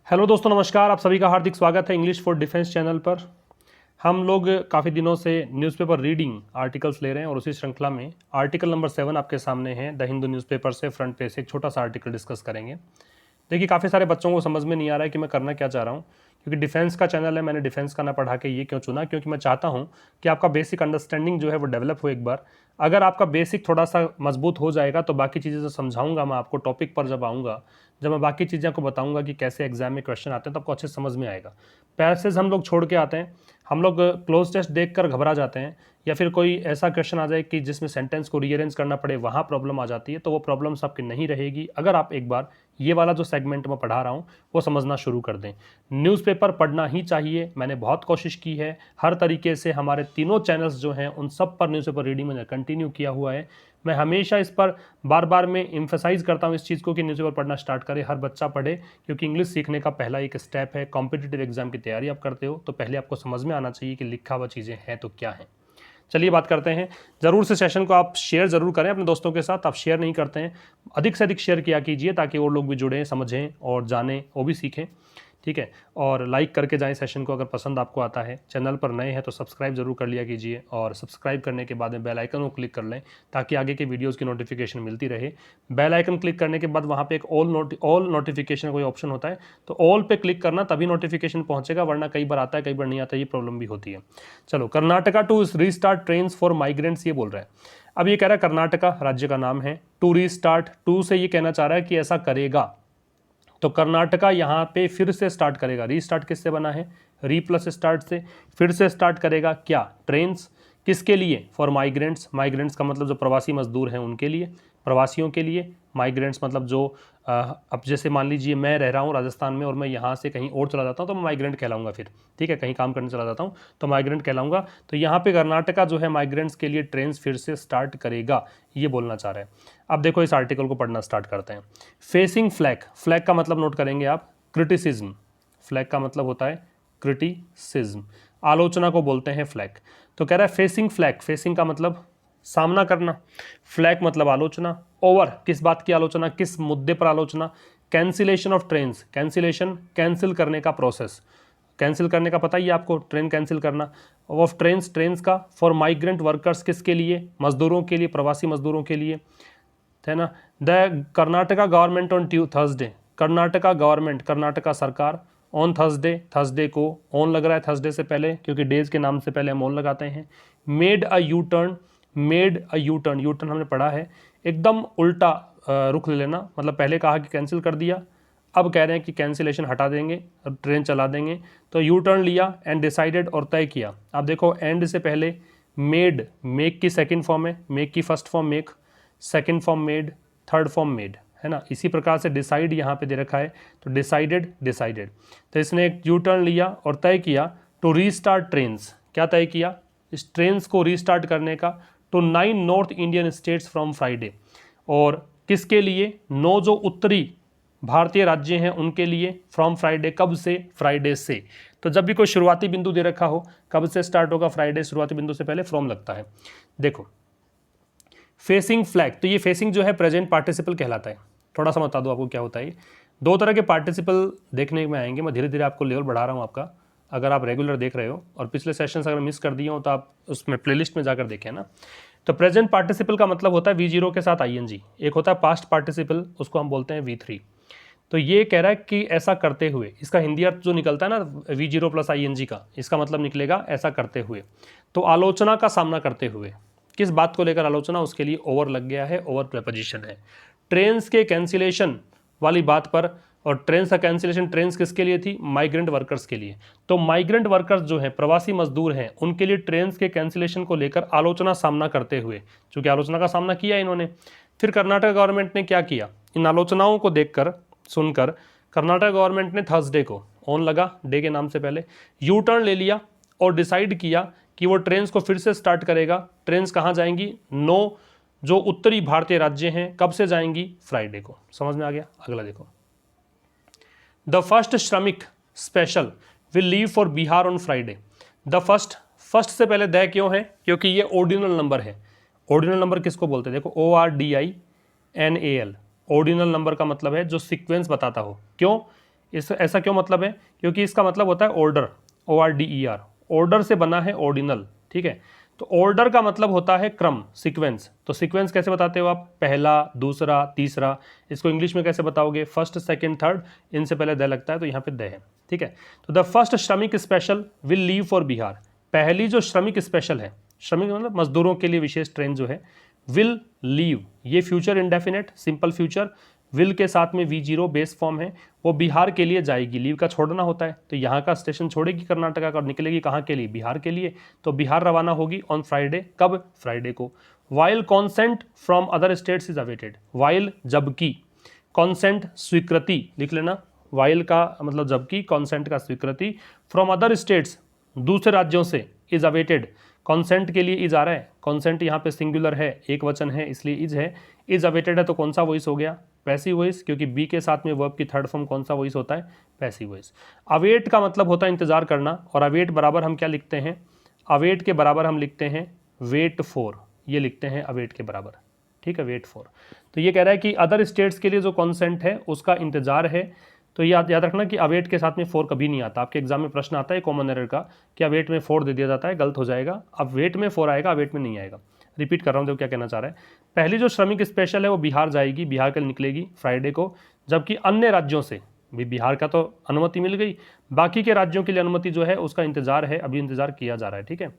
Hello दोस्तों, नमस्कार। आप सभी का हार्दिक स्वागत है इंग्लिश फॉर डिफेंस चैनल पर। हम लोग काफ़ी दिनों से न्यूज़पेपर रीडिंग आर्टिकल्स ले रहे हैं और उसी श्रृंखला में आर्टिकल नंबर 7 आपके सामने है। द हिंदू न्यूज़पेपर से फ्रंट पेज से एक छोटा सा आर्टिकल डिस्कस करेंगे। देखिए, काफ़ी सारे बच्चों को समझ में नहीं आ रहा है कि मैं करना क्या चाह रहा हूँ, क्योंकि डिफेंस का चैनल है। मैंने डिफेंस का ना पढ़ा के ये क्यों चुना, क्योंकि मैं चाहता हूँ कि आपका बेसिक अंडरस्टैंडिंग जो है वो डेवलप हो एक बार। अगर आपका बेसिक थोड़ा सा मजबूत हो जाएगा तो बाकी चीज़ें जो समझाऊंगा मैं आपको टॉपिक पर जब आऊँगा, जब मैं बाकी चीज़ें आपको बताऊंगा कि कैसे एग्जाम में क्वेश्चन आते हैं, तो आपको अच्छे समझ में आएगा। पैसेज हम लोग छोड़ के आते हैं, हम लोग क्लोज टेस्ट देखकर घबरा जाते हैं, या फिर कोई ऐसा क्वेश्चन आ जाए कि जिसमें सेंटेंस को रीअरेंज करना पड़े, वहाँ प्रॉब्लम आ जाती है। तो वो प्रॉब्लम्स आपकी नहीं रहेगी अगर आप एक बार ये वाला जो सेगमेंट मैं पढ़ा रहा हूँ वो समझना शुरू कर दें। न्यूज़पेपर पढ़ना ही चाहिए। मैंने बहुत कोशिश की है हर तरीके से, हमारे तीनों चैनल्स जो हैं उन सब पर न्यूज़पेपर रीडिंग मैंने कंटिन्यू किया हुआ है। मैं हमेशा इस पर बार बार में एम्फेसाइज करता हूँ इस चीज़ को कि न्यूज़पेपर पढ़ना स्टार्ट करें, हर बच्चा पढ़े, क्योंकि इंग्लिश सीखने का पहला एक स्टेप है। कॉम्पिटिटिव एग्जाम की तैयारी आप करते हो तो पहले आपको समझ में आना चाहिए कि लिखा हुआ चीज़ें हैं तो क्या है। चलिए बात करते हैं। ज़रूर से सेशन को आप शेयर ज़रूर करें अपने दोस्तों के साथ। आप शेयर नहीं करते हैं, अधिक से अधिक शेयर किया कीजिए ताकि और लोग भी जुड़ें, समझें और जानें, वो भी सीखें। ठीक है, और लाइक करके जाएं सेशन को अगर पसंद आपको आता है। चैनल पर नए हैं तो सब्सक्राइब जरूर कर लिया कीजिए, और सब्सक्राइब करने के बाद में बेल आइकन को क्लिक कर लें ताकि आगे के वीडियोस की नोटिफिकेशन मिलती रहे। बेल आइकन क्लिक करने के बाद वहाँ पे एक ऑल नोटिफिकेशन कोई ऑप्शन होता है, तो ऑल पे क्लिक करना, तभी नोटिफिकेशन पहुँचेगा, वरना कई बार आता है कई बार नहीं आता, ये प्रॉब्लम भी होती है। चलो, Karnataka to restart train for migrants, ये बोल रहा है। अब ये कह रहा है कर्नाटका राज्य का नाम है, टू रीस्टार्ट, टू से ये कहना चाह रहा है कि ऐसा करेगा। तो कर्नाटका यहाँ पे फिर से स्टार्ट करेगा। रीस्टार्ट किससे बना है? री प्लस स्टार्ट से। फिर से स्टार्ट करेगा क्या? ट्रेन्स। किसके लिए? For migrants. माइग्रेंट्स का मतलब जो प्रवासी मजदूर हैं उनके लिए, प्रवासियों के लिए। माइग्रेंट्स मतलब जो अब जैसे मान लीजिए मैं रह रहा हूँ राजस्थान में और मैं यहाँ से कहीं और चला जाता हूँ तो मैं माइग्रेंट कहलाऊंगा फिर। ठीक है, कहीं काम करने चला जाता हूँ तो माइग्रेंट कहलाऊंगा। तो यहाँ पे कर्नाटका जो है माइग्रेंट्स के लिए ट्रेन फिर से स्टार्ट करेगा, ये बोलना चाह रहे हैं। अब देखो, इस आर्टिकल को पढ़ना स्टार्ट करते हैं। फेसिंग फ्लैग, फ्लैग का मतलब नोट करेंगे आप, क्रिटिसिज्म। फ्लैग का मतलब होता है क्रिटिसिज्म, आलोचना को बोलते हैं फ्लैग। तो कह रहा है फेसिंग फ्लैग, फेसिंग का मतलब सामना करना, फ्लैग मतलब आलोचना। ओवर, किस बात की आलोचना, किस मुद्दे पर आलोचना? Cancellation of trains, cancellation cancel करने का प्रोसेस, कैंसिल करने का पता ही है आपको, ट्रेन कैंसिल करना। ऑफ ट्रेन्स, ट्रेन्स का। फॉर माइग्रेंट वर्कर्स, किसके लिए? मजदूरों के लिए, प्रवासी मजदूरों के लिए, है ना। The Karnataka government on Thursday, Karnataka government, Karnataka सरकार, ऑन थर्सडे, थर्सडे को ऑन लग रहा है थर्सडे से पहले, क्योंकि डेज के नाम से पहले हम ऑन लगाते हैं। Made a U turn, made a U turn, U turn हमने पढ़ा है, एकदम उल्टा रुख ले लेना, मतलब पहले कहा कि कैंसिल कर दिया, अब कह रहे हैं कि कैंसिलेशन हटा देंगे, अब ट्रेन चला देंगे। तो यू टर्न लिया एंड डिसाइडेड, और तय किया। अब देखो, एंड से पहले मेड, मेक की सेकंड फॉर्म है, मेक की first form make, second form made, third form made, है ना। इसी प्रकार से डिसाइड यहाँ पे दे रखा है, तो डिसाइडेड, डिसाइडेड। तो इसने एक यू टर्न लिया और तय किया टू रीस्टार्ट ट्रेन्स। क्या तय किया? इस ट्रेन्स को रीस्टार्ट करने का। To 9 north Indian states from Friday, और किसके लिए? 9 जो उत्तरी भारतीय राज्य हैं उनके लिए, फ्रॉम फ्राइडे, कब से? फ्राइडे से। तो जब भी कोई शुरुआती बिंदु दे रखा हो, कब से स्टार्ट होगा? फ्राइडे, शुरुआती बिंदु से पहले फ्रॉम लगता है। देखो, फेसिंग फ्लैग, तो ये फेसिंग जो है प्रेजेंट पार्टिसिपल कहलाता है। थोड़ा सा बता दो आपको क्या होता है। दो तरह के पार्टिसिपल देखने में आएंगे, मैं धीरे धीरे आपको लेवल बढ़ा रहा हूँ आपका। अगर आप रेगुलर देख रहे हो और पिछले सेशंस अगर मिस कर दिए हो तो आप उसमें प्लेलिस्ट में जाकर देखें ना। तो प्रेजेंट पार्टिसिपल का मतलब होता है V0 के साथ ING। एक होता है पास्ट पार्टिसिपल, उसको हम बोलते हैं V3। तो ये कह रहा है कि ऐसा करते हुए, इसका हिंदी अर्थ जो निकलता है ना V0 प्लस ING का, इसका मतलब निकलेगा ऐसा करते हुए। तो आलोचना का सामना करते हुए, किस बात को लेकर आलोचना? उसके लिए ओवर लग गया है, ओवर प्रेपोजिशन है। ट्रेन्स के कैंसिलेशन वाली बात पर, और ट्रेन्स का कैंसिलेशन, ट्रेन्स किसके लिए थी? माइग्रेंट वर्कर्स के लिए। तो माइग्रेंट वर्कर्स जो हैं, प्रवासी मजदूर हैं, उनके लिए ट्रेन्स के कैंसिलेशन को लेकर आलोचना सामना करते हुए, चूंकि आलोचना का सामना किया इन्होंने, फिर कर्नाटक गवर्नमेंट ने क्या किया? इन आलोचनाओं को देखकर, सुनकर, कर्नाटक गवर्नमेंट ने थर्सडे को, ऑन लगा डे के नाम से पहले, यू टर्न ले लिया और डिसाइड किया कि वो ट्रेन्स को फिर से स्टार्ट करेगा। ट्रेन्स कहाँ जाएंगी? 9 जो उत्तरी भारतीय राज्य हैं, कब से जाएंगी? फ्राइडे को। समझ में आ गया? अगला देखो, द फर्स्ट श्रमिक special will leave for Bihar on Friday. The first, first से पहले द क्यों है? क्योंकि ये ऑर्डिनल नंबर है। ऑर्डिनल नंबर किसको बोलते हैं? देखो, ORDINAL, ऑर्डिनल नंबर का मतलब है जो सीक्वेंस बताता हो। क्यों? इस ऐसा क्यों मतलब है? क्योंकि इसका मतलब होता है ऑर्डर, ORDER, ऑर्डर से बना है ऑर्डिनल, ठीक है। तो ऑर्डर का मतलब होता है क्रम, सीक्वेंस। तो सीक्वेंस कैसे बताते हो आप? पहला, दूसरा, तीसरा। इसको इंग्लिश में कैसे बताओगे? First, second, third. इनसे पहले द लगता है तो यहाँ पे द है, ठीक है। तो द फर्स्ट श्रमिक special will leave for Bihar. पहली जो श्रमिक स्पेशल है, श्रमिक मतलब मजदूरों के लिए विशेष ट्रेन जो है, विल लीव, ये future indefinite simple future, will के साथ में V0 बेस फॉर्म है, वो बिहार के लिए जाएगी। लीव का छोड़ना होता है, तो यहाँ का स्टेशन छोड़ेगी कर्नाटका का और निकलेगी कहाँ के लिए? बिहार के लिए। तो बिहार रवाना होगी ऑन फ्राइडे। कब? फ्राइडे को। While consent from other states is awaited. While जबकि, कॉन्सेंट स्वीकृति लिख लेना, वाइल का मतलब जबकि, कॉन्सेंट का स्वीकृति, फ्रॉम अदर स्टेट्स दूसरे राज्यों से, इज अवेटेड, कॉन्सेंट के लिए इज आ रहा है, कॉन्सेंट यहाँ पे सिंगुलर है, एक वचन है इसलिए इज है, इज अवेटेड है तो कौन सा वॉइस हो गया? पैसिव वॉइस, क्योंकि बी के साथ में वर्ब की थर्ड फॉर्म कौन सा वॉइस होता है? Passive voice. अवेट का मतलब होता है इंतजार करना, और अवेट बराबर हम क्या लिखते हैं? अवेट के बराबर हम लिखते हैं वेट फॉर, ये लिखते हैं अवेट के बराबर, ठीक है, वेट फॉर। तो ये कह रहा है कि अदर स्टेट्स के लिए जो कॉन्सेंट है उसका इंतजार है। तो याद रखना कि अवेट के साथ में फॉर कभी नहीं आता। आपके एग्जाम में प्रश्न आता है कॉमन एरर का कि अवेट में फॉर दे दिया जाता है, गलत हो जाएगा। अब वेट में फॉर आएगा, अवेट में नहीं आएगा। रिपीट कर रहा हूँ, देखो क्या कहना चाह रहा है। पहली जो श्रमिक स्पेशल है वो बिहार जाएगी, बिहार के लिए निकलेगी फ्राइडे को, जबकि अन्य राज्यों से भी, बिहार का तो अनुमति मिल गई, बाकी के राज्यों के लिए अनुमति जो है उसका इंतजार है, अभी इंतजार किया जा रहा है, ठीक है।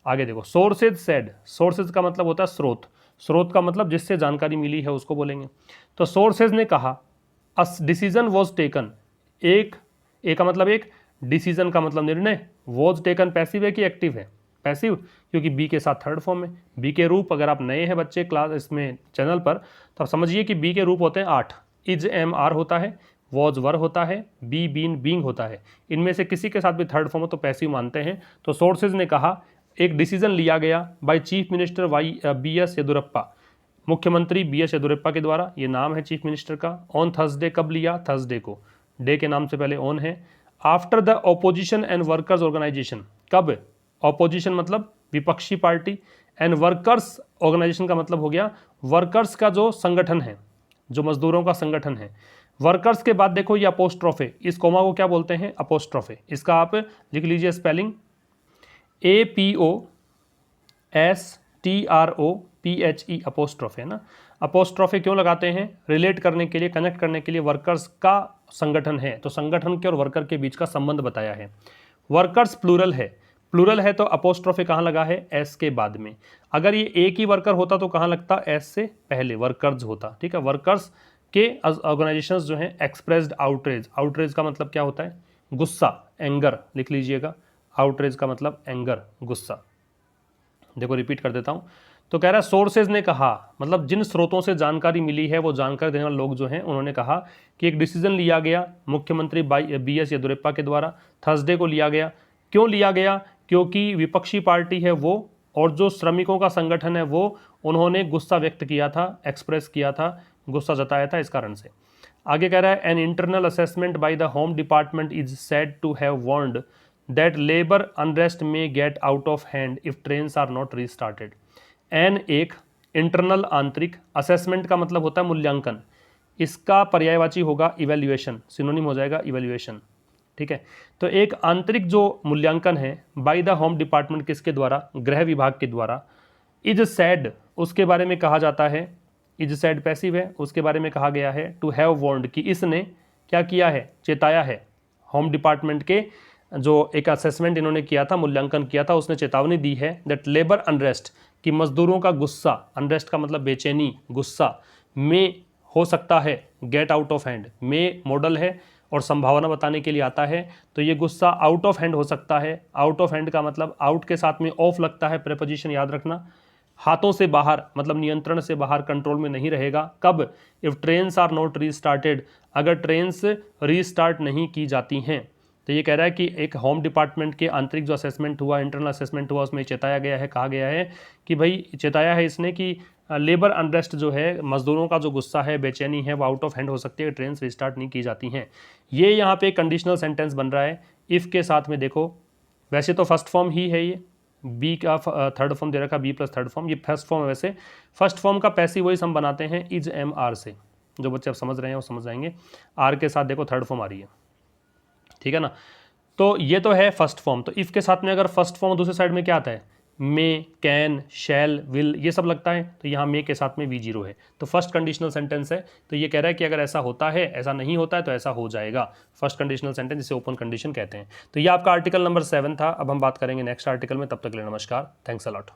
आगे देखो, सोर्सेज सेड, सोर्सेज का मतलब होता है स्रोत, स्रोत का मतलब जिससे जानकारी मिली है उसको बोलेंगे। तो सोर्सेज ने कहा, अ डिसीजन वॉज टेकन, एक का मतलब एक, डिसीजन का मतलब निर्णय, वॉज टेकन पैसिव है कि एक्टिव है? पैसिव, क्योंकि बी के साथ थर्ड फॉर्म है। बी के रूप, अगर आप नए हैं बच्चे क्लास इसमें चैनल पर, तो आप समझिए कि बी के रूप होते हैं 8। इज एम आर होता है, वॉज वर होता है, बी बीन बींग होता है। इनमें से किसी के साथ भी थर्ड फॉर्म हो तो पैसिव मानते हैं। तो सोर्सेज ने कहा एक डिसीजन लिया गया by chief minister BS Yediyurappa, मुख्यमंत्री BS येदुरप्पा के द्वारा, ये नाम है चीफ मिनिस्टर का। ऑन थर्सडे, कब लिया? थर्सडे को, डे के नाम से पहले ऑन है। After the opposition and workers organisation, कब? ऑपोजिशन मतलब विपक्षी पार्टी, एंड वर्कर्स ऑर्गेनाइजेशन का मतलब हो गया वर्कर्स का जो संगठन है, जो मजदूरों का संगठन है। वर्कर्स के बाद देखो ये अपोस्ट्रोफे, इस कोमा को क्या बोलते हैं? अपोस्ट्रोफे। इसका आप लिख लीजिए स्पेलिंग, APOSTROPHE, अपोस्ट्रोफे है ना। अपोस्ट्रोफे क्यों लगाते हैं? रिलेट करने के लिए, कनेक्ट करने के लिए, वर्कर्स का संगठन है तो संगठन के और वर्कर के बीच का संबंध बताया है। वर्कर्स प्लूरल है, प्लूरल है तो अपोस्ट्रोफे कहाँ लगा है? एस के बाद में। अगर ये एक ही वर्कर होता तो कहाँ लगता? एस से पहले, वर्कर्स होता, ठीक है। वर्कर्स के ऑर्गेनाइजेशंस जो हैं एक्सप्रेस्ड आउटरेज, आउटरेज का मतलब क्या होता है? गुस्सा, एंगर लिख लीजिएगा। आउटरेज का मतलब एंगर, गुस्सा। देखो रिपीट कर देता हूँ। तो कह रहा है सोर्सेज ने कहा, मतलब जिन स्रोतों से जानकारी मिली है वो जानकारी देने वाले लोग जो हैं उन्होंने कहा कि एक डिसीजन लिया गया मुख्यमंत्री BS येदुरप्पा के द्वारा, थर्सडे को लिया गया। क्यों लिया गया? क्योंकि विपक्षी पार्टी है वो और जो श्रमिकों का संगठन है वो, उन्होंने गुस्सा व्यक्त किया था, एक्सप्रेस किया था, गुस्सा जताया था, इस कारण से। आगे कह रहा है an internal assessment by the home department is said to have warned that labour unrest में get out of hand if trains are not restarted. An एक, इंटरनल आंतरिक, असेसमेंट का मतलब होता है मूल्यांकन, इसका पर्यायवाची होगा इवैल्यूएशन, सिनोनिम हो जाएगा इवैल्यूएशन, ठीक है। तो एक आंतरिक जो मूल्यांकन है बाय द होम डिपार्टमेंट, किसके द्वारा? गृह विभाग के द्वारा। इज सैड, उसके बारे में कहा जाता है, इज सैड पैसिव है, उसके बारे में कहा गया है टू हैव वार्नड, कि इसने क्या किया है? चेताया है। होम डिपार्टमेंट के जो एक असेसमेंट इन्होंने किया था, मूल्यांकन किया था, उसने चेतावनी दी है दैट लेबर अनरेस्ट, कि मजदूरों का गुस्सा, अनरेस्ट का मतलब बेचैनी, गुस्सा, में हो सकता है गेट आउट ऑफ हैंड, में मॉडल है और संभावना बताने के लिए आता है, तो ये गुस्सा आउट ऑफ हैंड हो सकता है। आउट ऑफ हैंड का मतलब आउट के साथ में ऑफ लगता है, प्रेपोजिशन याद रखना। हाथों से बाहर मतलब नियंत्रण से बाहर, कंट्रोल में नहीं रहेगा। कब? If trains are not restarted, अगर ट्रेन्स रीस्टार्ट नहीं की जाती हैं। तो ये कह रहा है कि एक होम डिपार्टमेंट के आंतरिक जो असेसमेंट हुआ, इंटरनल असेसमेंट हुआ, उसमें चेताया गया है, कहा गया है कि भाई, चेताया है इसने कि लेबर अनरेस्ट जो है, मजदूरों का जो गुस्सा है, बेचैनी है, वो आउट ऑफ हैंड हो सकती है, ट्रेन रिस्टार्ट नहीं की जाती हैं। ये यहाँ पे कंडीशनल सेंटेंस बन रहा है इफ़ के साथ में। देखो वैसे तो फर्स्ट फॉर्म ही है, ये बी का थर्ड फॉर्म दे रखा, बी प्लस थर्ड फॉर्म, ये फर्स्ट फॉर्म है। वैसे फर्स्ट फॉर्म का पैसिव वॉइस हम बनाते हैं इज एम आर से, जो बच्चे अब समझ रहे हैं वो समझ जाएंगे। आर के साथ देखो थर्ड फॉर्म आ रही है, ठीक है ना। तो ये तो है फर्स्ट फॉर्म। तो इफ़ के साथ में अगर फर्स्ट फॉर्म दूसरे साइड में क्या आता है, मे, कैन, शैल, विल, ये सब लगता है, तो यहाँ मे के साथ में V0 है। तो फर्स्ट कंडीशनल सेंटेंस है। तो ये कह रहा है कि अगर ऐसा होता है, ऐसा नहीं होता है तो ऐसा हो जाएगा। फर्स्ट कंडीशनल सेंटेंस जिसे ओपन कंडीशन कहते हैं। तो ये आपका आर्टिकल नंबर 7 था। अब हम बात करेंगे नेक्स्ट आर्टिकल में। तब तक के लिए नमस्कार, थैंक्स अ लॉट।